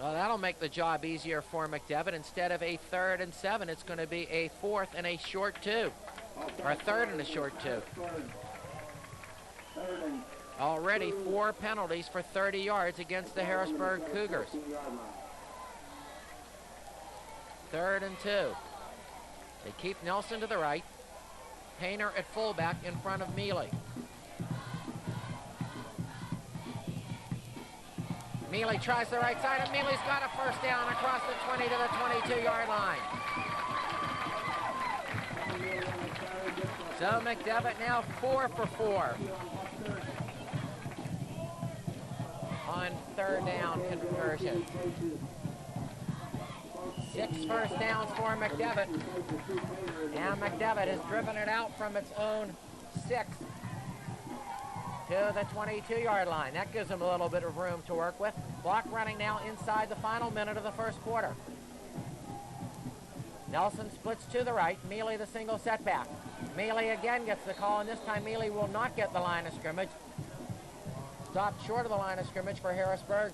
Well, that'll make the job easier for McDevitt. Instead of a 3rd and 7, it's going to be a 4th and a short 2. Or a 3rd and a short 2. Already 4 penalties for 30 yards against the Harrisburg Cougars. 3rd and 2. They keep Nelson to the right. Painter at fullback in front of Mealy. Mealy tries the right side, and Mealy's got a first down across the 20 to the 22-yard line. So McDevitt now 4 for 4 on 3rd down conversion. 6 first downs for McDevitt. And McDevitt has driven it out from its own 6 to the 22-yard line. That gives him a little bit of room to work with. Clock running now inside the final minute of the first quarter. Nelson splits to the right. Mealy the single setback. Mealy again gets the call, and this time Mealy will not get the line of scrimmage. Stopped short of the line of scrimmage for Harrisburg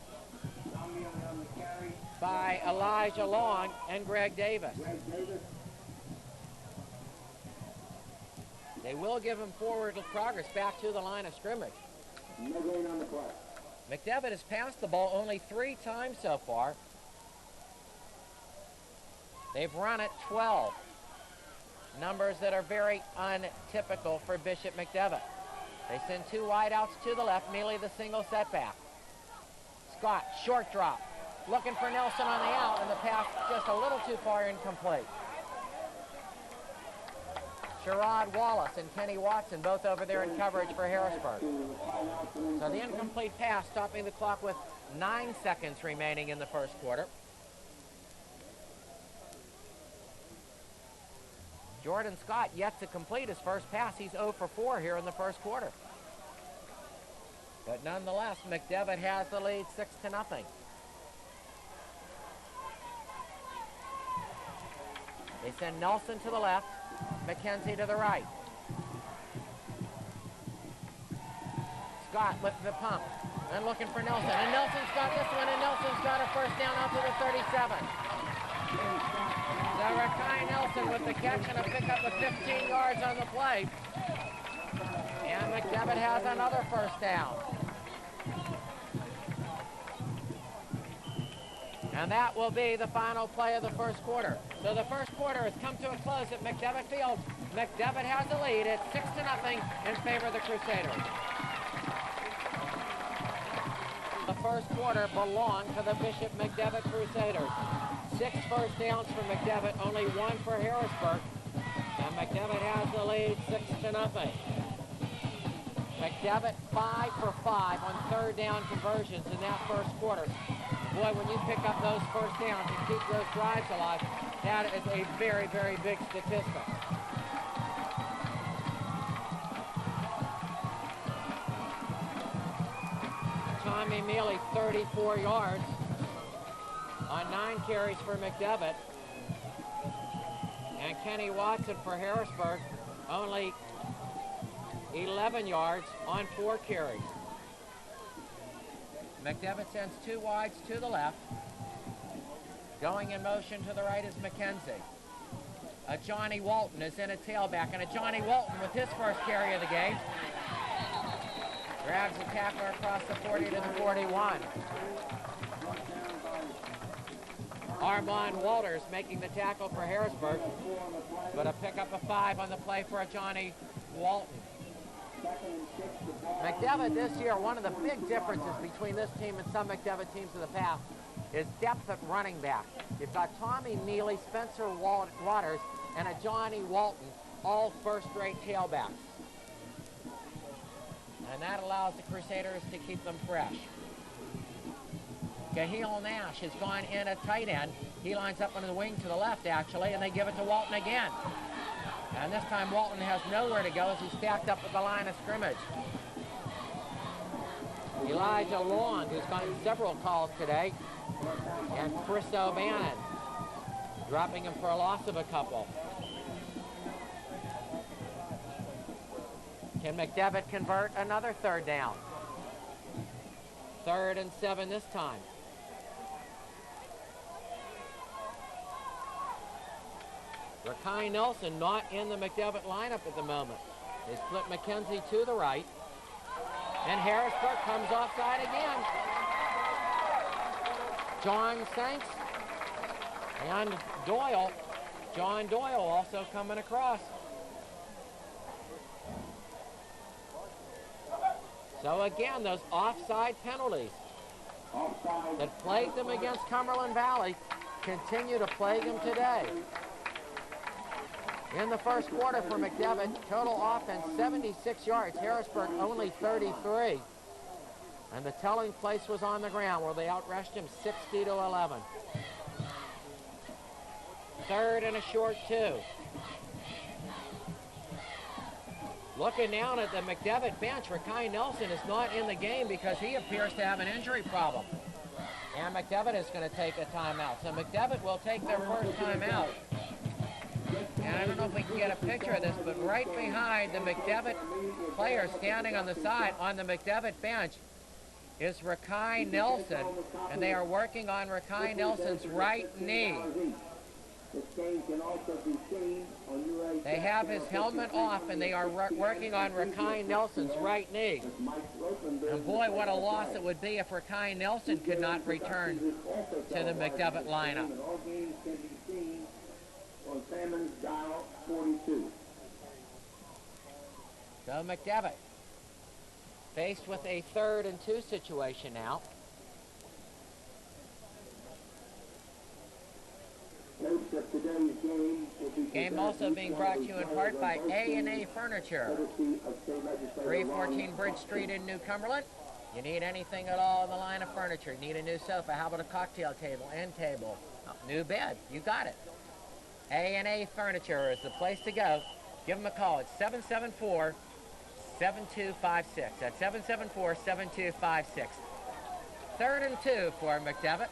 by Elijah Long and Greg Davis. They will give him forward progress back to the line of scrimmage. McDevitt has passed the ball only 3 times so far. They've run it 12. Numbers that are very untypical for Bishop McDevitt. They send 2 wideouts to the left, Mealy the single setback. Scott, short drop. Looking for Nelson on the out, and the pass just a little too far incomplete. Sherrod Wallace and Kenny Watson both over there in coverage for Harrisburg. So the incomplete pass stopping the clock with 9 seconds remaining in the first quarter. Jordan Scott yet to complete his first pass. He's 0 for 4 here in the first quarter. But nonetheless, McDevitt has the lead 6-0. They send Nelson to the left, McKenzie to the right. Scott with the pump and looking for Nelson. And Nelson's got this one, and Nelson's got a first down out to the 37. So Rakai Nelson with the catch and a pickup of 15 yards on the play. And McDevitt has another first down. And that will be the final play of the first quarter. So the first quarter has come to a close at McDevitt Field. McDevitt has the lead at 6-0 in favor of the Crusaders. The first quarter belonged to the Bishop McDevitt Crusaders. 6 first downs for McDevitt, only 1 for Harrisburg. And McDevitt has the lead 6-0. McDevitt 5 for 5 on 3rd down conversions in that first quarter. Boy, when you pick up those first downs and keep those drives alive, that is a very, very big statistic. Tommy Mealy, 34 yards on 9 carries for McDevitt. And Kenny Watson for Harrisburg, only 11 yards on 4 carries. McDevitt sends 2 wides to the left. Going in motion to the right is McKenzie. Johnny Walton is in a tailback, and Johnny Walton with his first carry of the game. Grabs a tackler across the 40 to the 41. Armand Walters making the tackle for Harrisburg, but a pickup of 5 on the play for a Johnny Walton. McDevitt this year, one of the big differences between this team and some McDevitt teams in the past is depth at running back. You've got Tommy Mealy, Spencer Waters, and a Johnny Walton, all first-rate tailbacks. And that allows the Crusaders to keep them fresh. Cahill Nash has gone in at tight end. He lines up on the wing to the left, actually, and they give it to Walton again. And this time Walton has nowhere to go as he's stacked up at the line of scrimmage. Elijah Long, who's gotten several calls today, and Chris O'Bannon, dropping him for a loss of a couple. Can McDevitt convert another 3rd down? 3rd and 7 this time. Rakai Nelson not in the McDevitt lineup at the moment. They split McKenzie to the right. And Harrisburg comes offside again. John Sanks and Doyle. John Doyle also coming across. So again, those offside penalties that plagued them against Cumberland Valley continue to plague them today. In the first quarter for McDevitt, total offense 76 yards. Harrisburg only 33. And the telling place was on the ground where they outrushed him 60-11. Third and a short 2. Looking down at the McDevitt bench, Rakai Nelson is not in the game because he appears to have an injury problem. And McDevitt is going to take a timeout. So McDevitt will take their first timeout. And I don't know if we can get a picture of this, but right behind the McDevitt player standing on the side on the McDevitt bench is Rakai Nelson. And they are working on Rakai Nelson's right knee. They have his helmet off, and they are working on Rakai Nelson's right knee. And boy, what a loss it would be if Rakai Nelson could not return to the McDevitt lineup. So McDevitt faced with a 3rd and 2 situation now. Game also being brought to you in part by A&A Furniture, 314 Bridge Street in New Cumberland. You need anything at all in the line of furniture. You need a new sofa, how about a cocktail table, end table, new bed, you got it. A&A Furniture is the place to go. Give them a call. It's 774-7256. That's 774-7256. 3rd and 2 for McDevitt.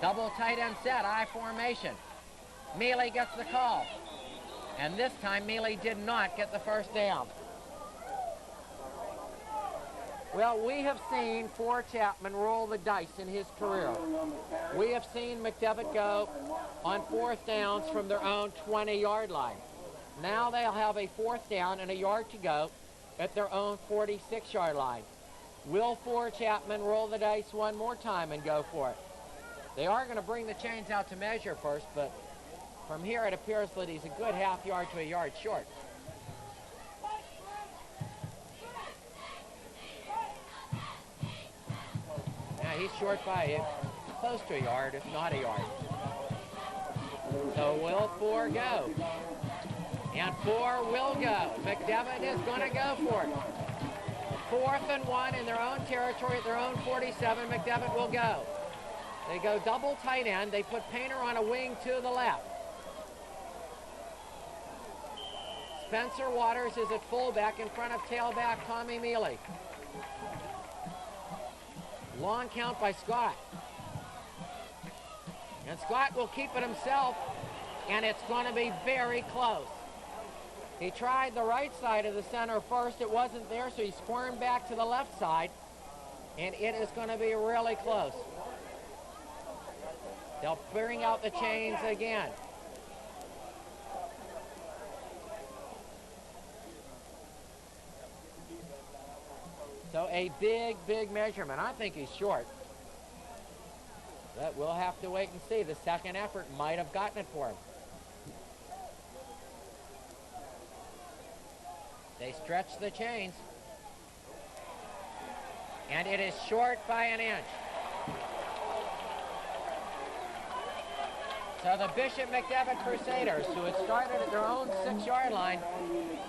Double tight end set, I formation. Mealy gets the call. And this time Mealy did not get the first down. Well, we have seen For Chapman roll the dice in his career. We have seen McDevitt go on 4th downs from their own 20-yard line. Now they'll have a 4th down and a yard to go at their own 46-yard line. Will For Chapman roll the dice one more time and go for it? They are going to bring the chains out to measure first, but from here it appears that he's a good half yard to a yard short. Yeah, he's short by close to a yard, if not a yard. So will 4 go? And 4 will go. McDevitt is going to go for it. 4th and 1 in their own territory at their own 47. McDevitt will go. They go double tight end. They put Painter on a wing to the left. Spencer Waters is at fullback in front of tailback Tommy Mealy. Long count by Scott. And Scott will keep it himself, and it's going to be very close. He tried the right side of the center first. It wasn't there, so he squirmed back to the left side, and it is going to be really close. They'll bring out the chains again. So a big, big measurement. I think he's short. But we'll have to wait and see. The second effort might have gotten it for him. They stretch the chains. And it is short by an inch. So the Bishop McDevitt Crusaders, who had started at their own 6-yard line,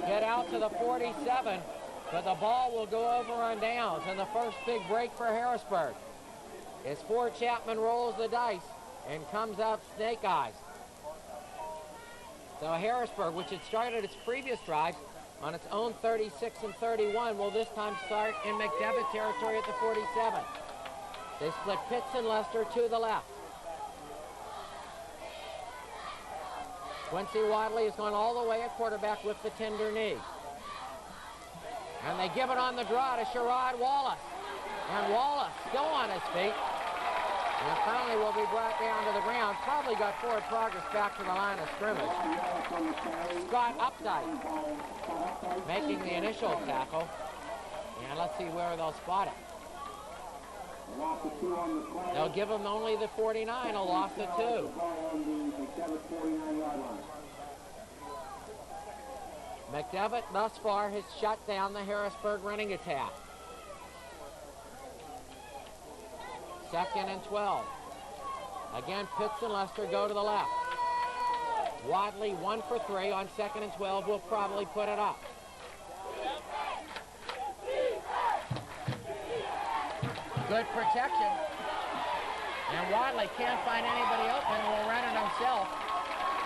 get out to the 47, but the ball will go over on downs. And the first big break for Harrisburg is For Chapman rolls the dice and comes out snake eyes. So Harrisburg, which had started its previous drives on its own 36 and 31, will this time start in McDevitt territory at the 47. They split Pitts and Lester to the left. Quincy Wadley has gone all the way at quarterback with the tender knee. And they give it on the draw to Sherrod Wallace. And Wallace still on his feet. And finally will be brought down to the ground. Probably got forward progress back to the line of scrimmage. Scott Updike making the initial tackle. And let's see where they'll spot it. They'll give him only the 49, a loss of 2. McDevitt thus far has shut down the Harrisburg running attack. 2nd and 12. Again, Pitts and Lester go to the left. Wadley 1 for 3 on 2nd and 12 will probably put it up. Good protection. And Wadley can't find anybody open, will run it himself,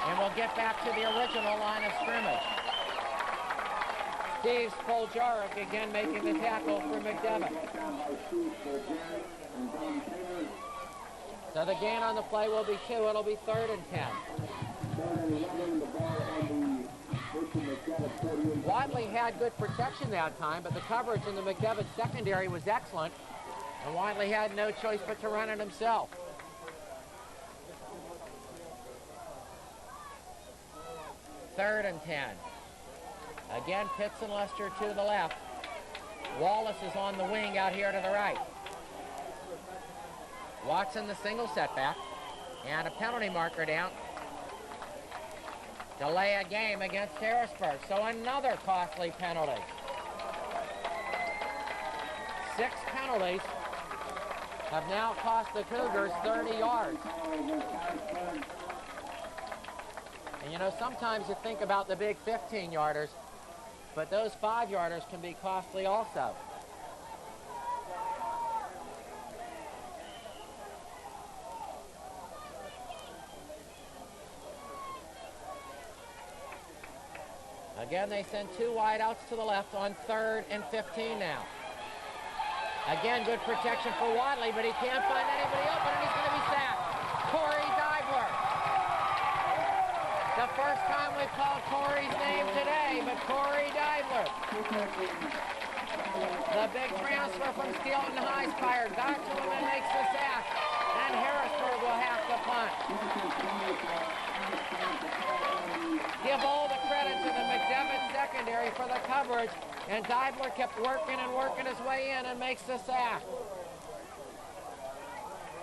and will get back to the original line of scrimmage. Steve Spoljaric again making the tackle for McDevitt. So the gain on the play will be 2. It'll be 3rd and 10. Wadley had good protection that time, but the coverage in the McDevitt secondary was excellent, and Wadley had no choice but to run it himself. Third and 10. Again, Pitts and Lester to the left. Wallace is on the wing out here to the right. Watson the single setback, and a penalty marker down. Delay a game against Harrisburg, so another costly penalty. 6 penalties have now cost the Cougars 30 yards. And you know, sometimes you think about the big 15-yarders, but those 5-yarders can be costly also. Again, they send 2 wideouts to the left on 3rd and 15 now. Again, good protection for Wadley, but he can't find anybody open, and he's going to be sacked. Corey Deibler. The first time we've called Corey's name today, but Corey Deibler. The big transfer from Steelton High Spire got to him and makes the sack, and Harrisburg will have to punt. Give all the credit to the McDevitt secondary for the coverage, and Deibler kept working and working his way in and makes the sack.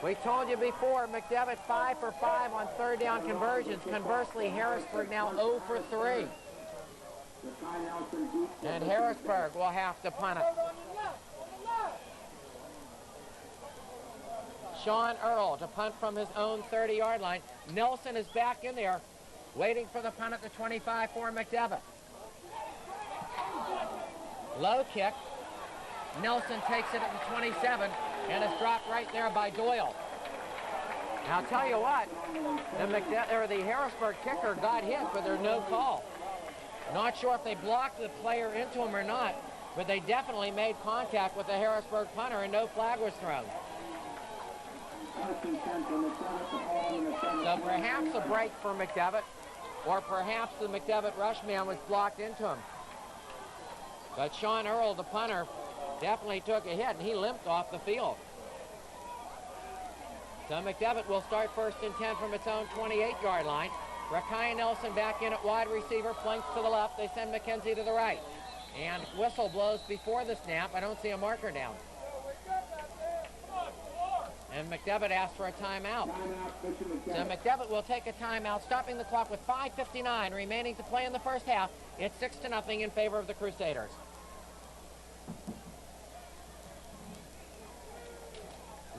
We told you before, McDevitt 5 for 5 on 3rd down conversions. Conversely, Harrisburg now 0 for 3. And Harrisburg will have to punt it. Sean Earl to punt from his own 30-yard line. Nelson is back in there, waiting for the punt at the 25 for McDevitt. Low kick. Nelson takes it at the 27 and is dropped right there by Doyle. Now I'll tell you what, the Harrisburg kicker got hit, but there's no call. Not sure if they blocked the player into him or not, but they definitely made contact with the Harrisburg punter and no flag was thrown. So perhaps a break for McDevitt, or perhaps the McDevitt rush man was blocked into him. But Sean Earl, the punter, definitely took a hit, and he limped off the field. So McDevitt will start 1st and 10 from its own 28-yard line. Rakai Nelson back in at wide receiver, flanks to the left. They send McKenzie to the right. And whistle blows before the snap. I don't see a marker down. And McDevitt asked for a timeout. So McDevitt will take a timeout, stopping the clock with 5:59 remaining to play in the first half. It's 6-0 in favor of the Crusaders.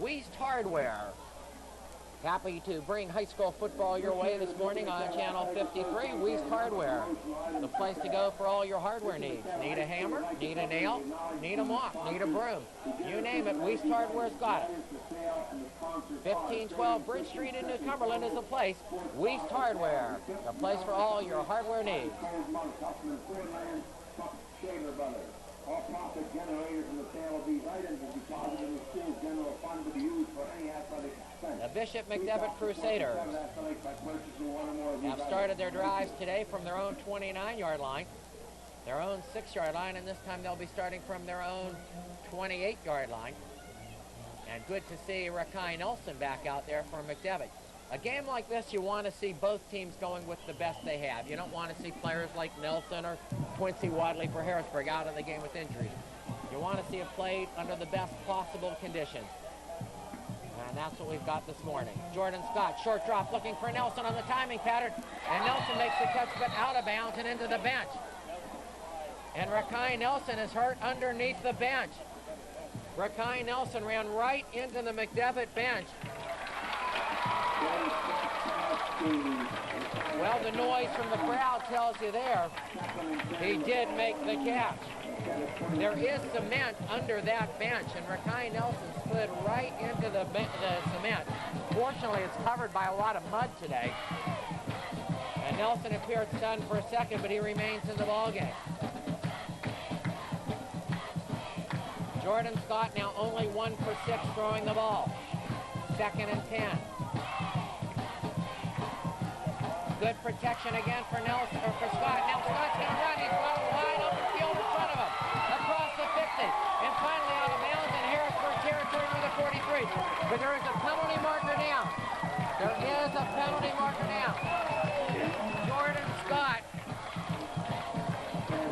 Weist Hardware. Happy to bring high school football your way this morning on Channel 53. Weist Hardware, the place to go for all your hardware needs. Need a hammer? Need a nail? Need a mop? Need a broom? You name it, Weist Hardware's got it. 1512 Bridge Street in New Cumberland is the place. Weist Hardware, the place for all your hardware needs. All profit generated from the sale of these items is deposited in the school's general fund to be used for any athletic expense. The Bishop McDevitt Crusaders have started their drives today from their own 29-yard line, their own 6-yard line, and this time they'll be starting from their own 28-yard line. And good to see Rakai Nelson back out there for McDevitt. A game like this, you want to see both teams going with the best they have. You don't want to see players like Nelson or Quincy Wadley for Harrisburg out of the game with injuries. You want to see it played under the best possible conditions. And that's what we've got this morning. Jordan Scott, short drop, looking for Nelson on the timing pattern. And Nelson makes the catch, but out of bounds and into the bench. And Rakai Nelson is hurt underneath the bench. Rakai Nelson ran right into the McDevitt bench. Well, the noise from the crowd tells you there. He did make the catch. There is cement under that bench, and Rakai Nelson slid right into the cement. Fortunately, it's covered by a lot of mud today. And Nelson appeared stunned for a second, but he remains in the ballgame. Jordan Scott now only 1 for 6 throwing the ball. 2nd and 10. Good protection again for Nelson, or for Scott. Now Scott's going to run. He's got a wide open field in front of him. Across the 50. And finally out of bounds in Harrisburg territory with the 43. But there is a penalty marker now. There is a penalty marker now. Jordan Scott,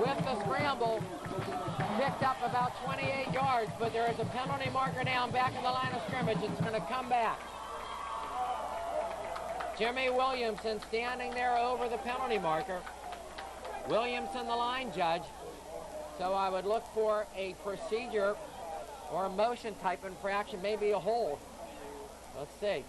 with the scramble, picked up about 28 yards, but there is a penalty marker down back in the line of scrimmage. It's going to come back. Jimmy Williamson standing there over the penalty marker. Williamson, the line judge. So I would look for a procedure or a motion type infraction, maybe a hold. Let's see.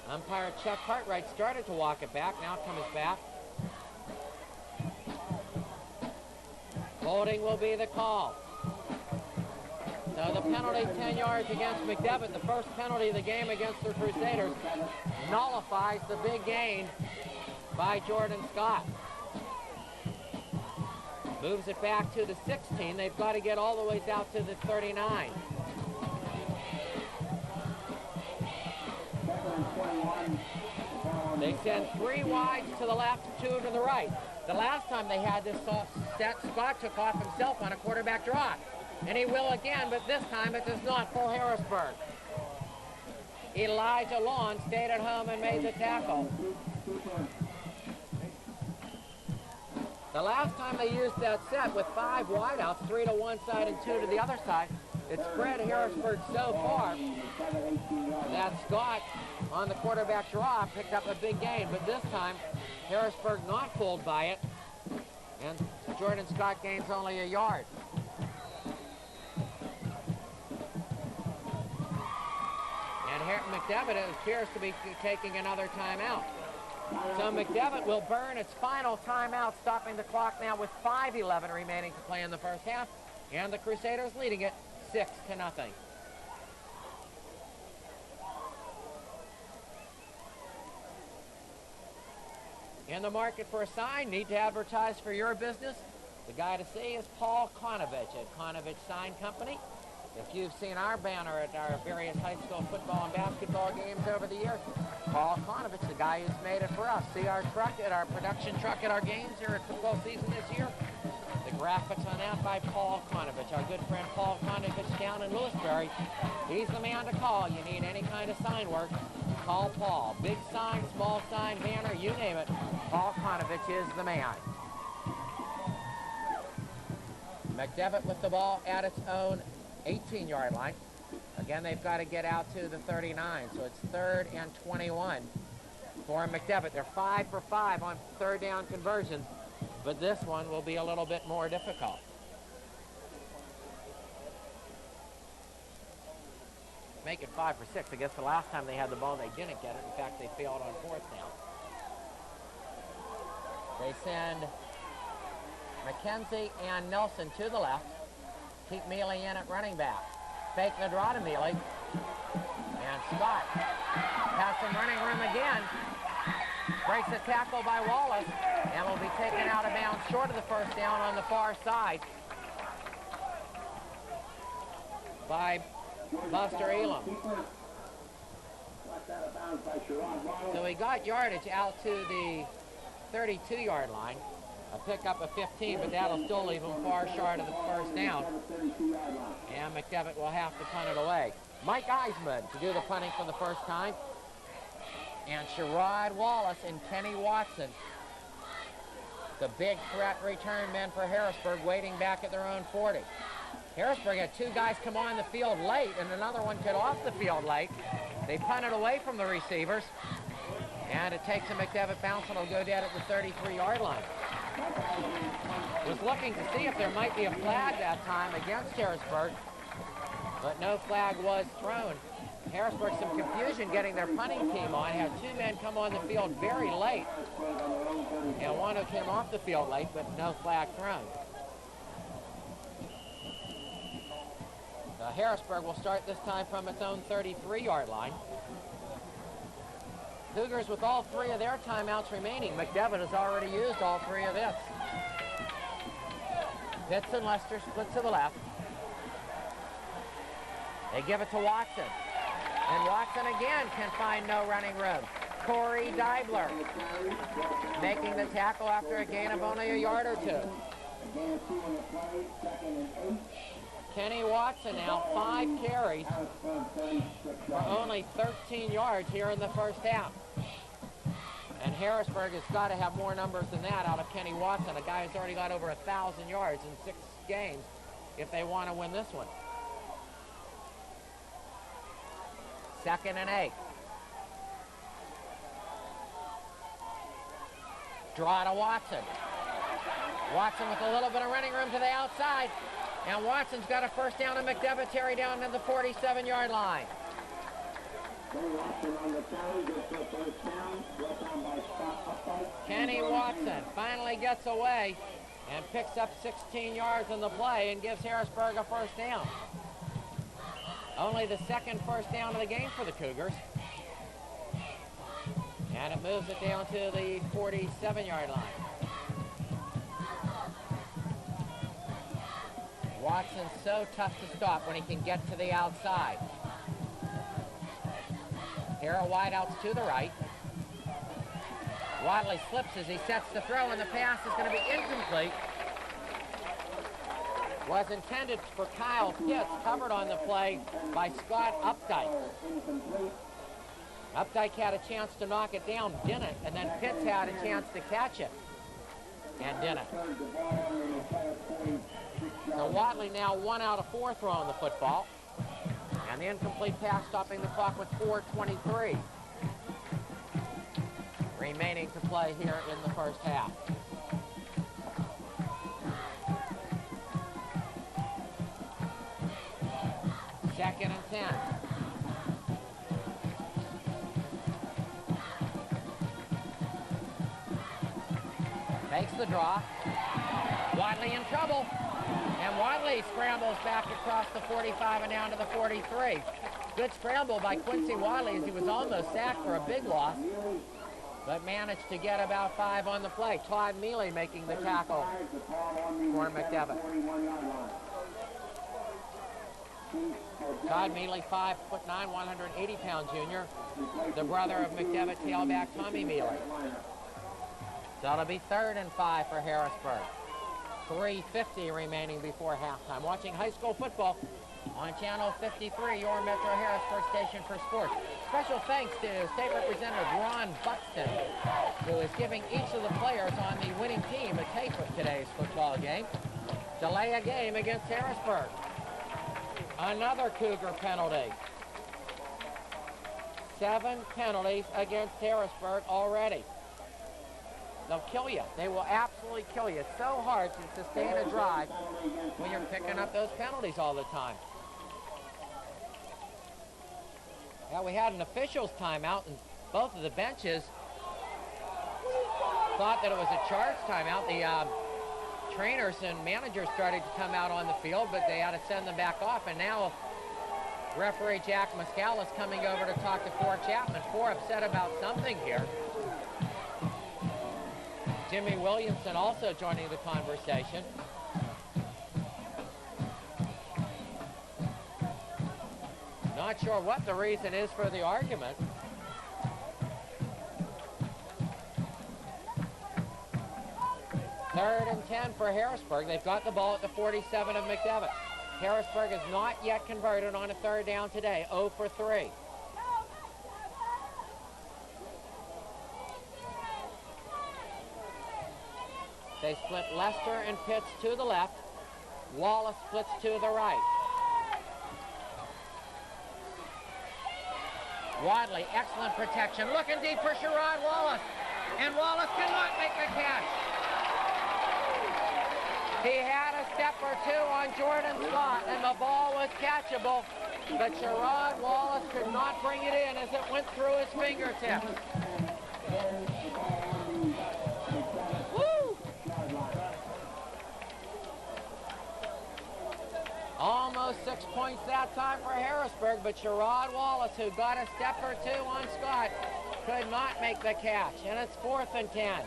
Umpire Chuck Cartwright started to walk it back, now comes back. Holding will be the call. So the penalty 10 yards against McDevitt, the first penalty of the game against the Crusaders, nullifies the big gain by Jordan Scott. Moves it back to the 16. They've got to get all the way out to the 39. They send 3 wides to the left, 2 to the right. The last time they had this set, Scott took off himself on a quarterback draw. And he will again, but this time it does not for Harrisburg. Elijah Lawn stayed at home and made the tackle. The last time they used that set with 5 wideouts, 3 to one side and 2 to the other side, it spread Harrisburg so far that Scott, on the quarterback draw, picked up a big gain. But this time, Harrisburg not fooled by it, and Jordan Scott gains only a yard. And McDevitt appears to be taking another timeout. So McDevitt will burn its final timeout, stopping the clock now with 5:11 remaining to play in the first half, and the Crusaders leading it 6-0. In the market for a sign, need to advertise for your business? The guy to see is Paul Konovich at Konovich Sign Company. If you've seen our banner at our various high school football and basketball games over the years, Paul Konovich, the guy who's made it for us. See our truck at our production truck at our games here at football season this year? The graphics on that by Paul Konovich, our good friend Paul Konovich down in Lewisberry. He's the man to call. You need any kind of sign work, call Paul. Big sign, small sign, banner, you name it. Paul Konovich is the man. McDevitt with the ball at its own 18-yard line. Again, they've got to get out to the 39, so it's 3rd and 21 for McDevitt. They're 5 for 5 on 3rd down conversions, but this one will be a little bit more difficult. Make it 5 for 6. I guess the last time they had the ball, they didn't get it. In fact, they failed on 4th down. They send McKenzie and Nelson to the left. Keep Mealy in at running back. Fake the draw to Mealy. And Scott has some running room again. Breaks a tackle by Wallace and will be taken out of bounds short of the first down on the far side by Buster Elam. So he got yardage out to the 32-yard line. A pickup of 15, but that'll still leave him far short of the first down. And McDevitt will have to punt it away. Mike Eisman to do the punting for the first time. And Sherrod Wallace and Kenny Watson, the big threat return men for Harrisburg, waiting back at their own 40. Harrisburg had two guys come on the field late and another one get off the field late. They punted away from the receivers. And it takes a McDevitt bounce and it'll go dead at the 33-yard line. Was looking to see if there might be a flag that time against Harrisburg, but no flag was thrown. Harrisburg, some confusion getting their punting team on. Had two men come on the field very late, and one who came off the field late, but no flag thrown. Harrisburg will start this time from its own 33-yard line. Cougars with all three of their timeouts remaining. McDevitt has already used all three of his. Pitts and Lester split to the left. They give it to Watson. And Watson again can find no running room. Corey Deibler making the tackle after a gain of only a yard or two. Kenny Watson now 5 carries for only 13 yards here in the first half. And Harrisburg has got to have more numbers than that out of Kenny Watson, a guy who's already got over 1,000 yards in 6 games if they want to win this one. 2nd and 8. Draw to Watson. Watson with a little bit of running room to the outside. And Watson's got a first down, and McDevitt carry down to the 47-yard line. Kenny Watson finally gets away and picks up 16 yards in the play and gives Harrisburg a first down. Only the second first down of the game for the Cougars. And it moves it down to the 47-yard line. Watson's so tough to stop when he can get to the outside. Here are wideouts to the right. Wadley slips as he sets the throw, and the pass is going to be incomplete. Was intended for Kyle Pitts, covered on the play by Scott Updike. Updike had a chance to knock it down, didn't, and then Pitts had a chance to catch it, and didn't. So Wadley now 1 out of 4 throwing the football. And the incomplete pass stopping the clock with 4:23 remaining to play here in the first half. Second and 10. Makes the draw. Wadley in trouble. And Wadley scrambles back across the 45 and down to the 43. Good scramble by Quincy Wadley as he was almost sacked for a big loss, but managed to get about 5 on the play. Todd Mealy making the tackle for McDevitt. Todd Mealy, 5'9", 180-pound junior, the brother of McDevitt tailback Tommy Mealy. So it'll be 3rd and 5 for Harrisburg. 3:50 remaining before halftime. Watching high school football on Channel 53, your Metro Harrisburg station for sports. Special thanks to State Representative Ron Buxton, who is giving each of the players on the winning team a tape of today's football game. Delay a game against Harrisburg. Another Cougar penalty. 7 penalties against Harrisburg already. They'll kill you. They will absolutely kill you. It's so hard to sustain a drive when you're picking up those penalties all the time. Now we had an officials timeout, and both of the benches thought that it was a charge timeout. The trainers and managers started to come out on the field, but they had to send them back off. And now referee Jack Muscal is coming over to talk to Ford Chapman. Ford upset about something here. Jimmy Williamson also joining the conversation. Not sure what the reason is for the argument. 3rd and 10 for Harrisburg. They've got the ball at the 47 of McDevitt. Harrisburg has not yet converted on a 3rd down today, 0 for 3. They split Lester and Pitts to the left. Wallace splits to the right. Wadley, excellent protection. Looking deep for Sherrod Wallace. And Wallace cannot make the catch. He had a step or two on Jordan Scott, and the ball was catchable. But Sherrod Wallace could not bring it in as it went through his fingertips. Woo! Almost 6 points that time for Harrisburg, but Sherrod Wallace, who got a step or two on Scott, could not make the catch. And it's 4th and 10.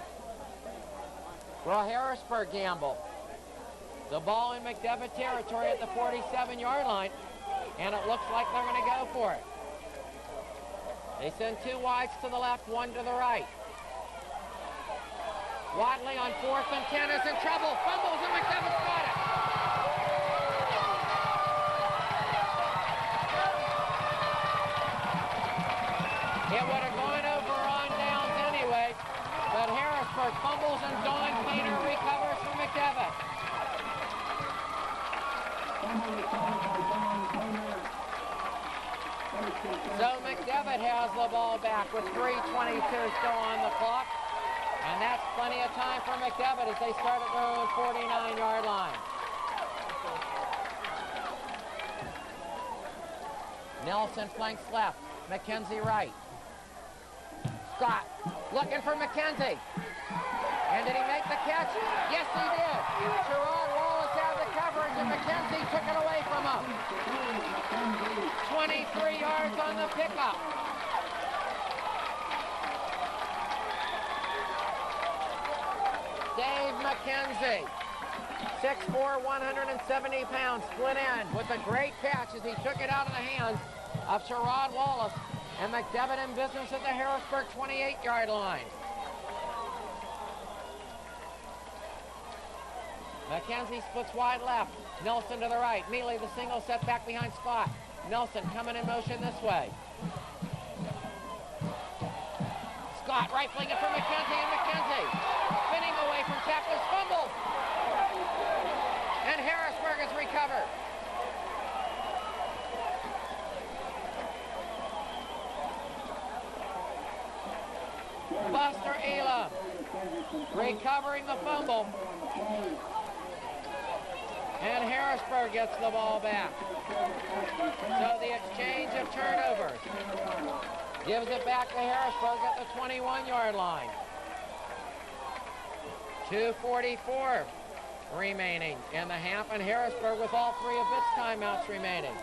Well, Harrisburg gamble. The ball in McDevitt territory at the 47-yard line, and it looks like they're going to go for it. They send 2 wides to the left, 1 to the right. Wadley on 4th and 10 is in trouble. Fumbles, and McDevitt's got it. It would have gone over on downs anyway, but Harrisburg fumbles and Don Painter recovers from McDevitt. So McDevitt has the ball back with 3:22 still on the clock, and that's plenty of time for McDevitt as they start at their own 49-yard line. Nelson flanks left, McKenzie right. Scott looking for McKenzie. And did he make the catch? Yes, he did. Sherrod Wallace had the coverage, and McKenzie took it away from him. 23 yards on the pickup. Dave McKenzie, 6'4", 170 pounds, split end with a great catch as he took it out of the hands of Sherrod Wallace. And McDevitt in business at the Harrisburg 28-yard line. McKenzie splits wide left. Nelson to the right. Mealy the single set back behind Scott. Nelson coming in motion this way. Scott rifling it for McKenzie, and McKenzie spinning away from tacklers, fumble. And Harrisburg is recovered. Buster Elam recovering the fumble. And Harrisburg gets the ball back. So the exchange of turnovers gives it back to Harrisburg at the 21-yard line. 2:44 remaining in the half, and Harrisburg with all 3 of its timeouts remaining.